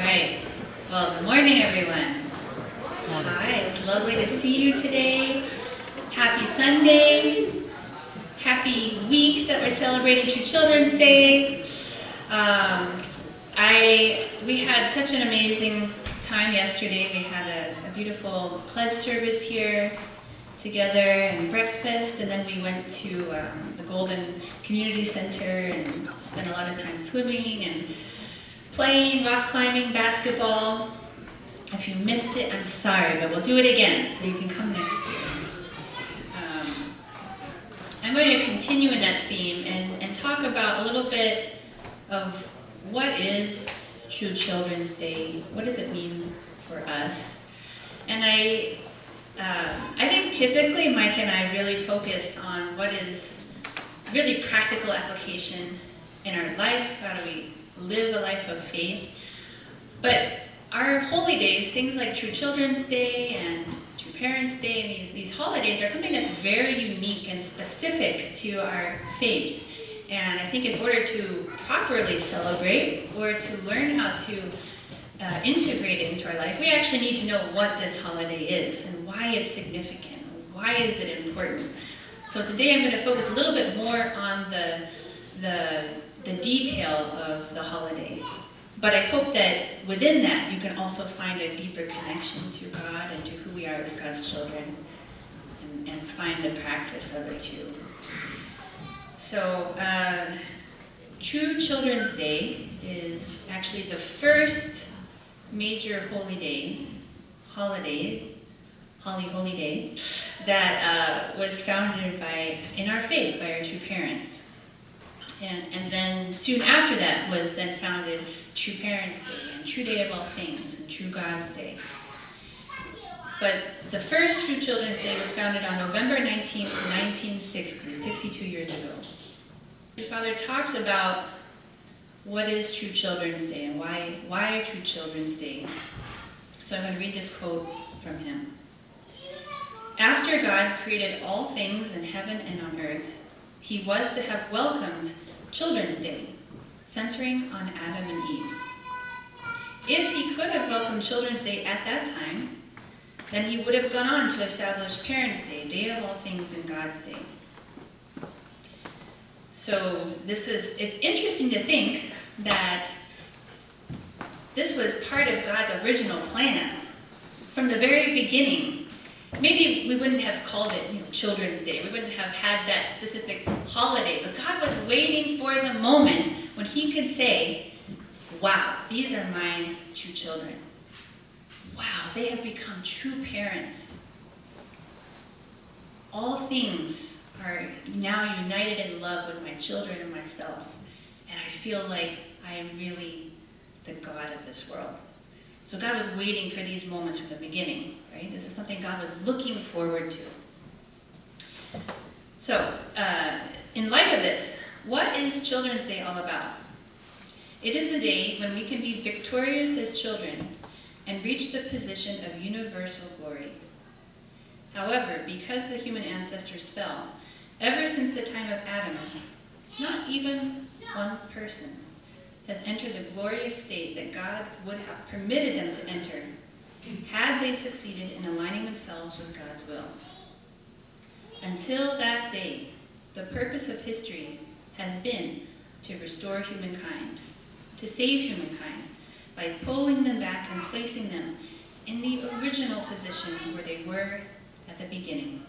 right. Well, good morning, everyone. Hi, it's lovely to see you today. Happy Sunday. Happy week that we're celebrating True Children's Day. We had such an amazing time yesterday. We had a beautiful pledge service here together and breakfast, and then we went to the Golden Community Center and spent a lot of time swimming and playing, rock climbing, basketball. If you missed it, I'm sorry, but we'll do it again, so you can come next year. I'm going to continue in that theme and talk about a little bit of what is True Children's Day, what does it mean for us. And I think typically Mike and I really focus on what is really practical application in our life, how do we live a life of faith. But our holy days, things like True Children's Day and True Parents' Day, and these holidays are something that's very unique and specific to our faith. And I think in order to properly celebrate or to learn how to integrate it into our life, we actually need to know what this holiday is and why it's significant, why is it important. So today I'm going to focus a little bit more on the detail of the holiday. But I hope that within that you can also find a deeper connection to God and to who we are as God's children and find the practice of it too. So True Children's Day is actually the first major holy day that was founded in our faith by our true parents. And then soon after that was then founded True Parents' Day and True Day of All Things and True God's Day. But the first True Children's Day was founded on November 19th, 1960, 62 years ago. The Father talks about what is True Children's Day and why True Children's Day. So I'm going to read this quote from him. After God created all things in heaven and on earth, he was to have welcomed Children's Day, centering on Adam and Eve. If he could have welcomed Children's Day at that time, then he would have gone on to establish Parents' Day, Day of All Things, and God's Day. So it's interesting to think that this was part of God's original plan from the very beginning. Maybe we wouldn't have called it, Children's Day. We wouldn't have had that specific holiday. But God was waiting for the moment when he could say, wow, these are my true children. Wow, they have become true parents. All things are now united in love with my children and myself. And I feel like I am really the God of this world. So God was waiting for these moments from the beginning, right? This is something God was looking forward to. So, in light of this, what is Children's Day all about? It is the day when we can be victorious as children and reach the position of universal glory. However, because the human ancestors fell, ever since the time of Adam, not even one person has entered the glorious state that God would have permitted them to enter, had they succeeded in aligning themselves with God's will. Until that day, the purpose of history has been to restore humankind, to save humankind, by pulling them back and placing them in the original position where they were at the beginning.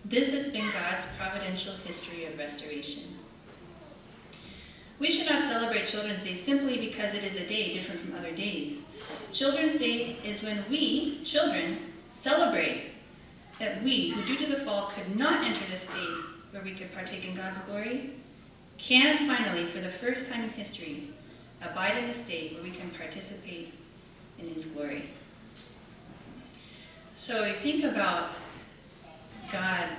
This has been God's providential history of restoration. We should not celebrate Children's Day simply because it is a day different from other days. Children's Day is when we, children, celebrate that we, who due to the fall could not enter the state where we could partake in God's glory, can finally, for the first time in history, abide in the state where we can participate in his glory. So you think about God's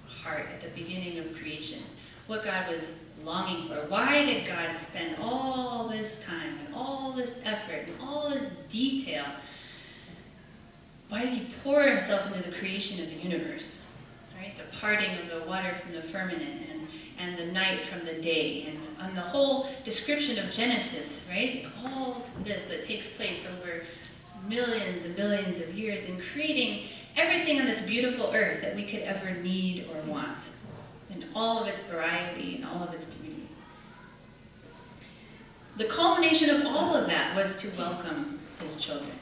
heart at the beginning of creation, what God was longing for. Why did God spend all this time and all this effort and all this detail? Why did he pour himself into the creation of the universe? Right? The parting of the water from the firmament and and the night from the day, and on the whole description of Genesis, right? All this that takes place over millions and billions of years in creating everything on this beautiful earth that we could ever need or want, and all of its variety and all of its beauty. The culmination of all of that was to welcome his children,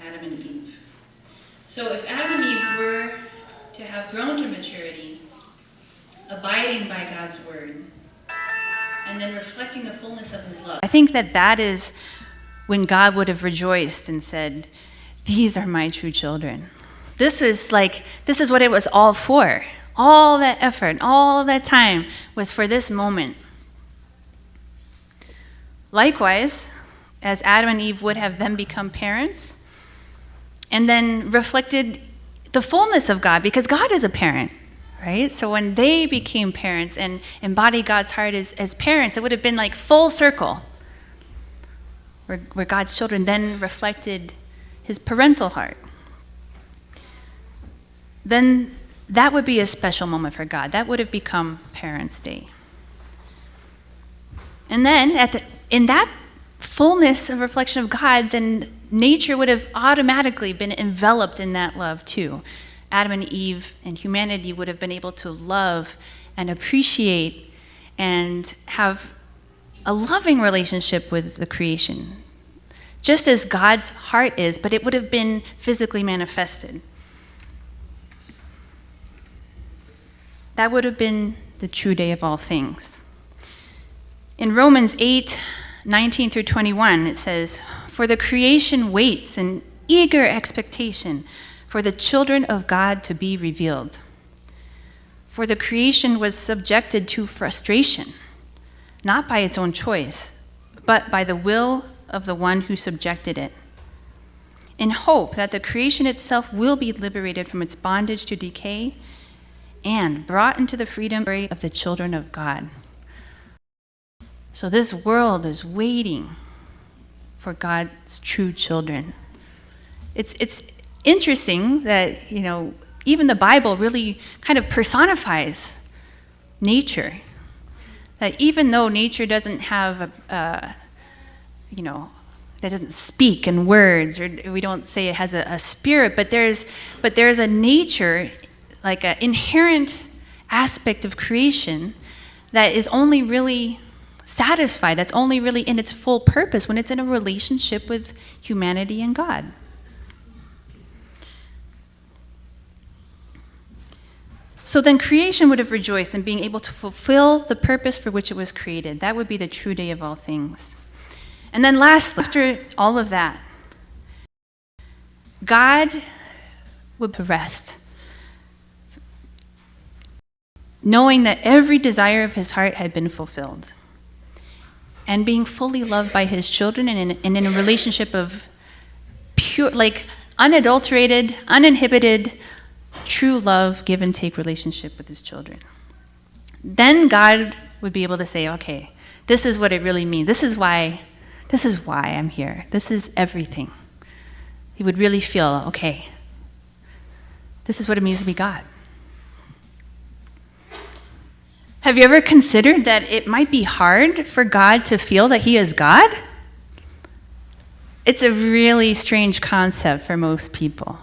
Adam and Eve. So if Adam and Eve were to have grown to maturity, abiding by God's word, and then reflecting the fullness of his love, I think that is when God would have rejoiced and said, these are my true children. This is what it was all for. All that effort, all that time was for this moment. Likewise, as Adam and Eve would have then become parents, and then reflected the fullness of God, because God is a parent, right? So when they became parents and embodied God's heart as parents, it would have been like full circle, where God's children then reflected his parental heart. Then that would be a special moment for God. That would have become Parents' Day. And then in that fullness of reflection of God, then nature would have automatically been enveloped in that love too. Adam and Eve and humanity would have been able to love and appreciate and have a loving relationship with the creation, just as God's heart is, but it would have been physically manifested. That would have been the true day of all things. In Romans 8:19 through 21, it says, "For the creation waits in eager expectation for the children of God to be revealed. For the creation was subjected to frustration, not by its own choice, but by the will of the one who subjected it, in hope that the creation itself will be liberated from its bondage to decay and brought into the freedom of the children of God." So this world is waiting for God's true children. It's interesting that, even the Bible really kind of personifies nature. That even though nature doesn't have that doesn't speak in words, or we don't say it has a spirit, but there's a nature, like an inherent aspect of creation that is only really satisfied, that's only really in its full purpose when it's in a relationship with humanity and God. So then creation would have rejoiced in being able to fulfill the purpose for which it was created. That would be the true day of all things. And then lastly, after all of that, God would rest, knowing that every desire of his heart had been fulfilled, and being fully loved by his children and in a relationship of pure, unadulterated, uninhibited, true love, give and take relationship with his children. Then God would be able to say, okay, this is what it really means. This is why I'm here. This is everything. He would really feel, okay, this is what it means to be God. Have you ever considered that it might be hard for God to feel that he is God? It's a really strange concept for most people.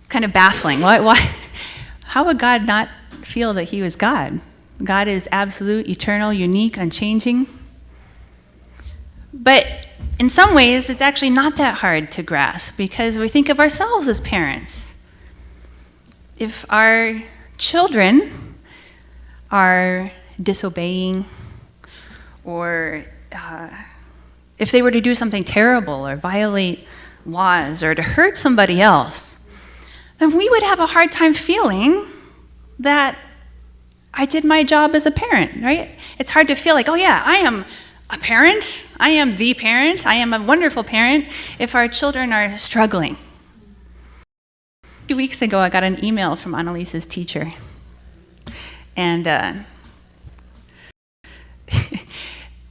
Kind of baffling. Why? How would God not feel that he was God? God is absolute, eternal, unique, unchanging. But in some ways, it's actually not that hard to grasp, because we think of ourselves as parents. If our children are disobeying, or if they were to do something terrible or violate laws or to hurt somebody else, then we would have a hard time feeling that I did my job as a parent, right? It's hard to feel like, oh yeah, I am a parent, I am the parent, I am a wonderful parent, if our children are struggling. A few weeks ago, I got an email from Annalise's teacher. And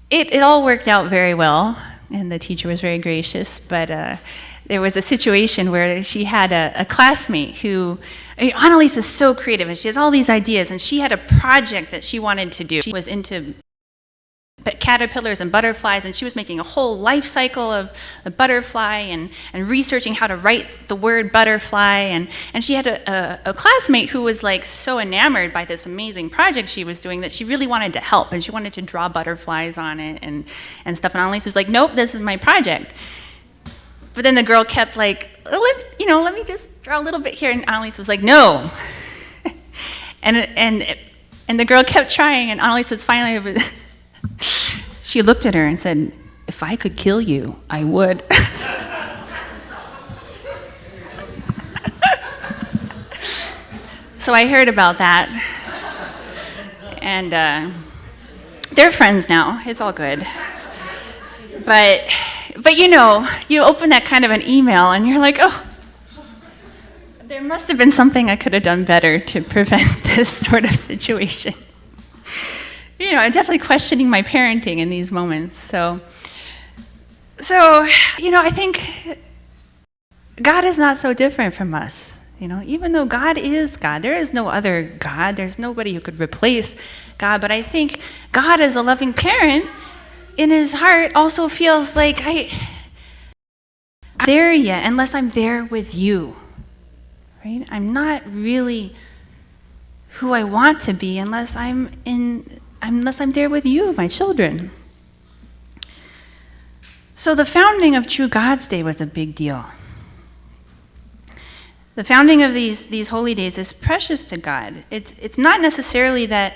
it all worked out very well, and the teacher was very gracious, but there was a situation where she had a classmate who, Annalise is so creative and she has all these ideas, and she had a project that she wanted to do. She was into caterpillars and butterflies, and she was making a whole life cycle of a butterfly and researching how to write the word butterfly. And she had a classmate who was like so enamored by this amazing project she was doing that she really wanted to help, and she wanted to draw butterflies on it and stuff. And Annalise was like, nope, this is my project. But then the girl kept like, let me just draw a little bit here. And Annalise was like, no. and the girl kept trying, and Annalise was finally, she looked at her and said, if I could kill you, I would. So I heard about that. And they're friends now. It's all good. But you open that kind of an email and you're like, oh, there must have been something I could have done better to prevent this sort of situation. I'm definitely questioning my parenting in these moments. So I think God is not so different from us. Even though God is God, there is no other God. There's nobody who could replace God. But I think God, as a loving parent, in his heart also feels like I'm there yet unless I'm there with you. Right? I'm not really who I want to be unless I'm there with you, my children. So the founding of True God's Day was a big deal. The founding of these holy days is precious to God. It's not necessarily that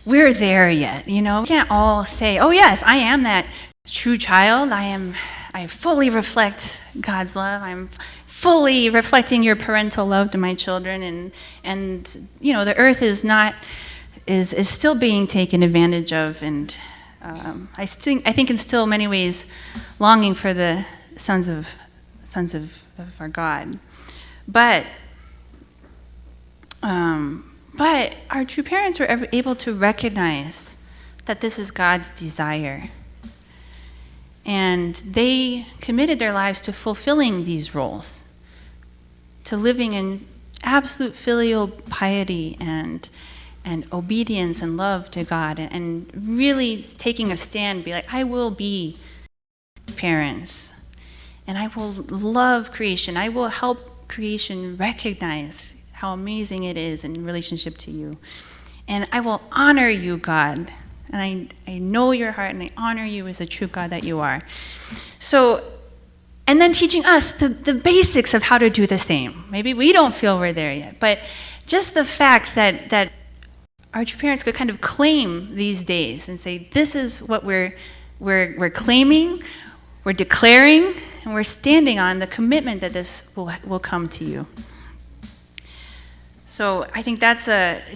we're there yet, We can't all say, oh yes, I am that true child. I fully reflect God's love. I'm fully reflecting your parental love to my children, and the earth is still being taken advantage of, and I think in still many ways longing for the sons of our God. But our true parents were able to recognize that this is God's desire. And they committed their lives to fulfilling these roles, to living in absolute filial piety and obedience and love to God, and really taking a stand, be like, I will be parents, and I will love creation. I will help creation recognize how amazing it is in relationship to you. And I will honor you, God. And I know your heart, and I honor you as a true God that you are. So, and then teaching us the basics of how to do the same. Maybe we don't feel we're there yet, but just the fact that our true parents could kind of claim these days and say, this is what we're claiming, we're declaring, and we're standing on the commitment that this will come to you. So I think that's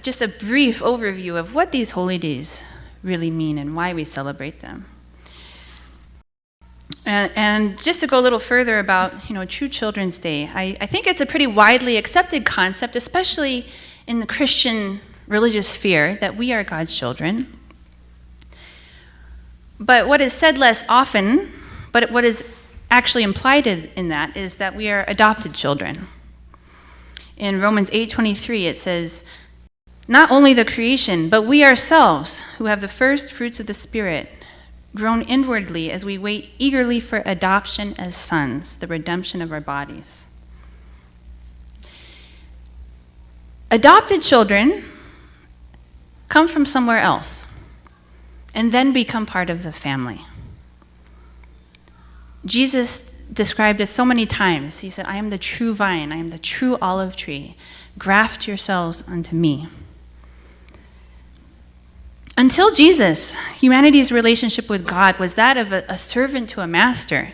just a brief overview of what these holy days really mean and why we celebrate them. And just to go a little further about, True Children's Day, I think it's a pretty widely accepted concept, especially in the Christian religious sphere, that we are God's children. But what is said less often, but what is actually implied in that, is that we are adopted children. In Romans 8:23, it says, not only the creation, but we ourselves, who have the first fruits of the Spirit, groan inwardly as we wait eagerly for adoption as sons, the redemption of our bodies. Adopted children come from somewhere else and then become part of the family. Jesus described it so many times. He said, I am the true vine, I am the true olive tree. Graft yourselves unto me. Until Jesus, humanity's relationship with God was that of a servant to a master.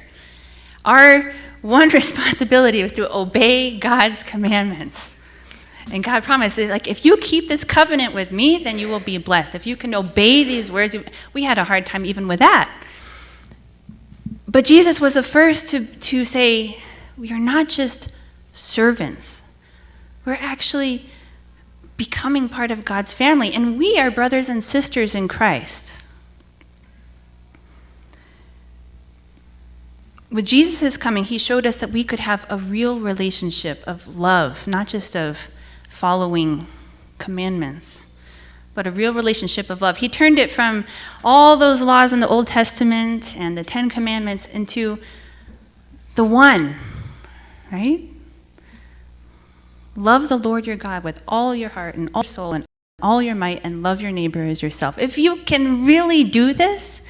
Our one responsibility was to obey God's commandments. And God promised, like, if you keep this covenant with me, then you will be blessed. If you can obey these words, we had a hard time even with that. But Jesus was the first to say, we are not just servants. We're actually becoming part of God's family, and we are brothers and sisters in Christ. with Jesus' coming, he showed us that we could have a real relationship of love, not just of following commandments, but a real relationship of love. He turned it from all those laws in the Old Testament and the 10 Commandments into the one, right? Love the Lord your God with all your heart and all your soul and all your might, and love your neighbor as yourself. If you can really do this,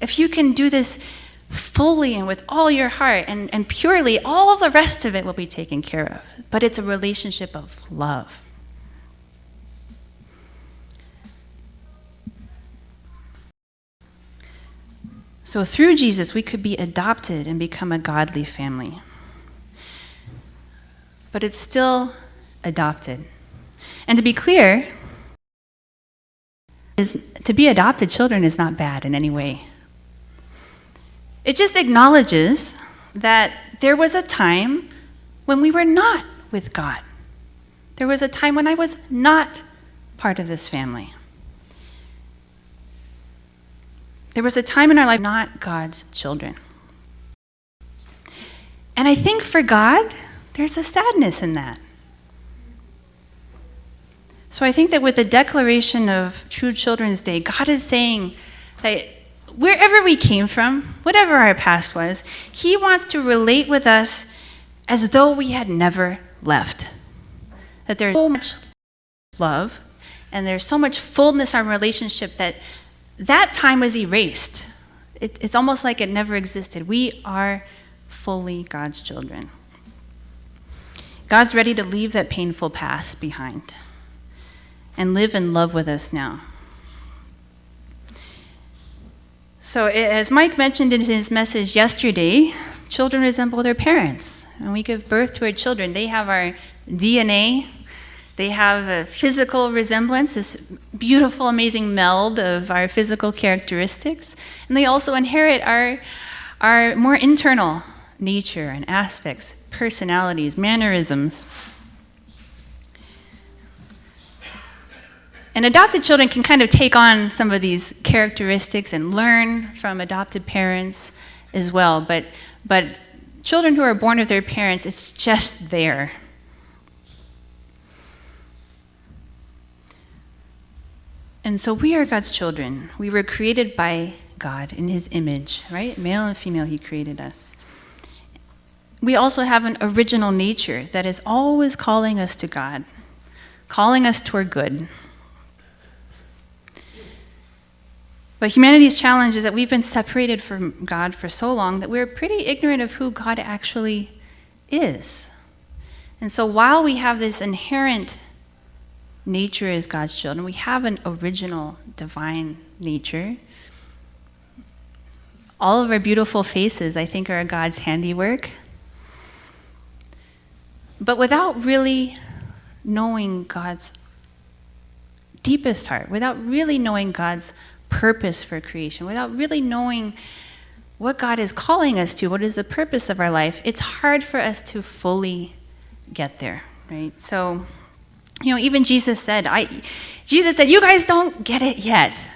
if you can do this fully and with all your heart and purely, all the rest of it will be taken care of. But it's a relationship of love. So through Jesus, we could be adopted and become a godly family. But it's still adopted. And to be clear, to be adopted children is not bad in any way. It just acknowledges that there was a time when we were not with God. There was a time when I was not part of this family. There was a time in our life not God's children. And I think for God, there's a sadness in that. So I think that with the declaration of True Children's Day, God is saying that wherever we came from, whatever our past was, he wants to relate with us as though we had never left. That there's so much love and there's so much fullness in our relationship that that time was erased. It's almost like it never existed. We are fully God's children. God's ready to leave that painful past behind and live in love with us now. So as Mike mentioned in his message yesterday, children resemble their parents. When we give birth to our children, they have our DNA, they have a physical resemblance, this beautiful, amazing meld of our physical characteristics, and they also inherit our more internal nature and aspects, personalities, mannerisms. And adopted children can kind of take on some of these characteristics and learn from adopted parents as well. But children who are born with their parents, it's just there. And so we are God's children. We were created by God in his image, right? Male and female, he created us. We also have an original nature that is always calling us to God, calling us toward good. But humanity's challenge is that we've been separated from God for so long that we're pretty ignorant of who God actually is. And so while we have this inherent nature as God's children, we have an original divine nature. All of our beautiful faces, I think, are God's handiwork. But without really knowing God's deepest heart, without really knowing God's purpose for creation, without really knowing what God is calling us to, what is the purpose of our life, it's hard for us to fully get there, right? So, even Jesus said, you guys don't get it yet.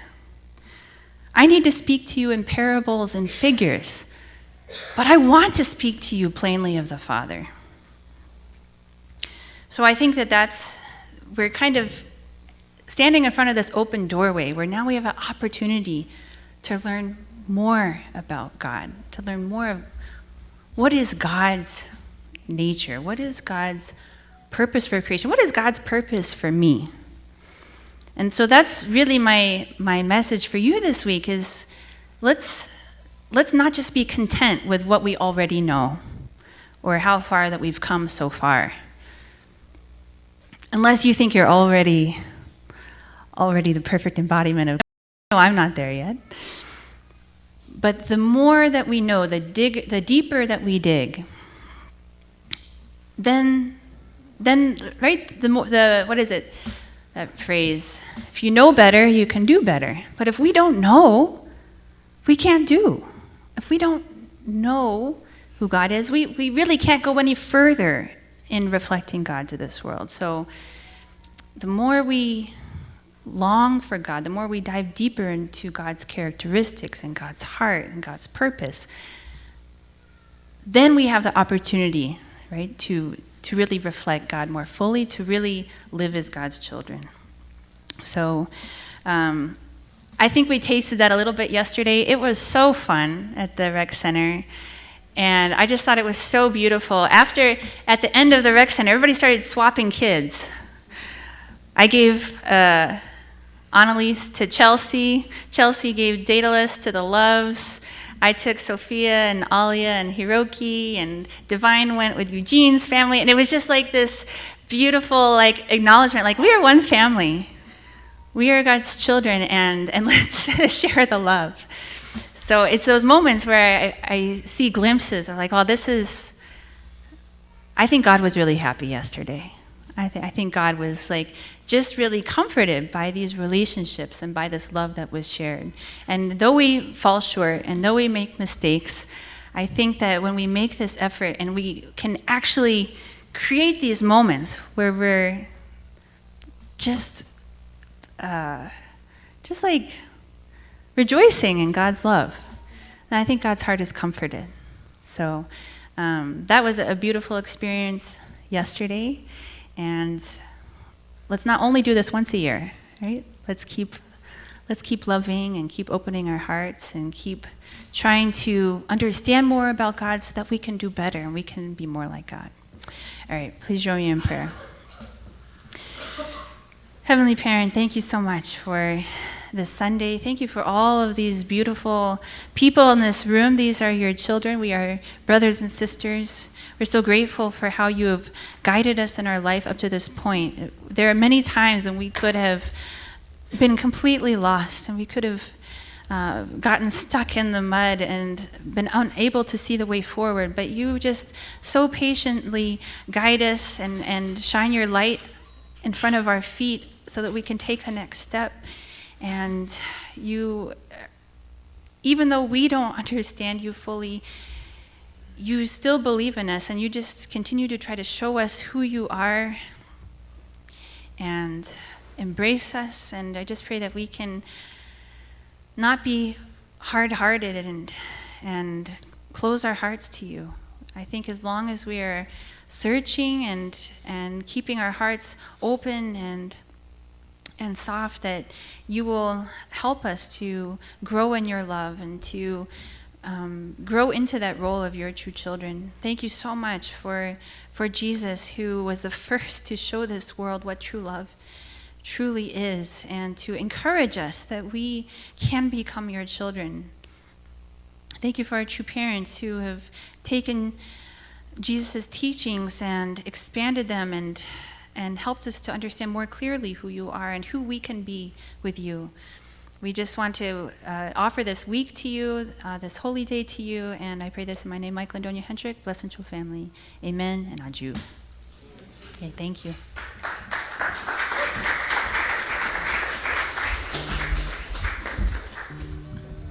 I need to speak to you in parables and figures, but I want to speak to you plainly of the Father. So I think we're kind of standing in front of this open doorway where now we have an opportunity to learn more about God, to learn more of what is God's nature, what is God's purpose for creation, what is God's purpose for me. And so that's really my message for you this week is let's not just be content with what we already know or how far that we've come so far. Unless you think you're already the perfect embodiment of God. No, I'm not there yet. But the more that we know, the deeper that we dig, then right, what is it? That phrase, if you know better, you can do better. But if we don't know, we can't do. If we don't know who God is, we really can't go any further in reflecting God to this world. So the more we long for God, the more we dive deeper into God's characteristics and God's heart and God's purpose, then we have the opportunity, right, to really reflect God more fully, to really live as God's children. So I think we tasted that a little bit yesterday. It was so fun at the rec center. And I just thought it was so beautiful. At the end of the rec center, everybody started swapping kids. I gave Annalise to Chelsea. Chelsea gave Daedalus to the Loves. I took Sophia and Alia and Hiroki, and Divine went with Eugene's family. And it was just like this beautiful like acknowledgement, like we are one family. We are God's children, and let's share the love. So it's those moments where I see glimpses of like, oh, I think God was really happy yesterday. I think God was like just really comforted by these relationships and by this love that was shared. And though we fall short and though we make mistakes, I think that when we make this effort and we can actually create these moments where we're just like rejoicing in God's love, and I think God's heart is comforted. So that was a beautiful experience yesterday, and let's not only do this once a year, right? Let's keep loving and keep opening our hearts and keep trying to understand more about God so that we can do better and we can be more like God. All right, please join me in prayer. Heavenly Parent, thank you so much for this Sunday. Thank you for all of these beautiful people in this room. These are your children. We are brothers and sisters. We're so grateful for how you have guided us in our life up to this point. There are many times when we could have been completely lost and we could have gotten stuck in the mud and been unable to see the way forward, but you just so patiently guide us and shine your light in front of our feet so that we can take the next step. And you, even though we don't understand you fully, you still believe in us, and you just continue to try to show us who you are and embrace us. And I just pray that we can not be hard-hearted and close our hearts to you. I think as long as we are searching and keeping our hearts open and soft, that you will help us to grow in your love and to grow into that role of your true children. Thank you so much for Jesus, who was the first to show this world what true love truly is, and to encourage us that we can become your children. Thank you for our true parents who have taken Jesus' teachings and expanded them and helped us to understand more clearly who you are and who we can be with you. We just want to offer this week to you, this holy day to you, and I pray this in my name, Michael and Adonia Hendrick, blessed and true family. Amen and adieu. Okay, thank you.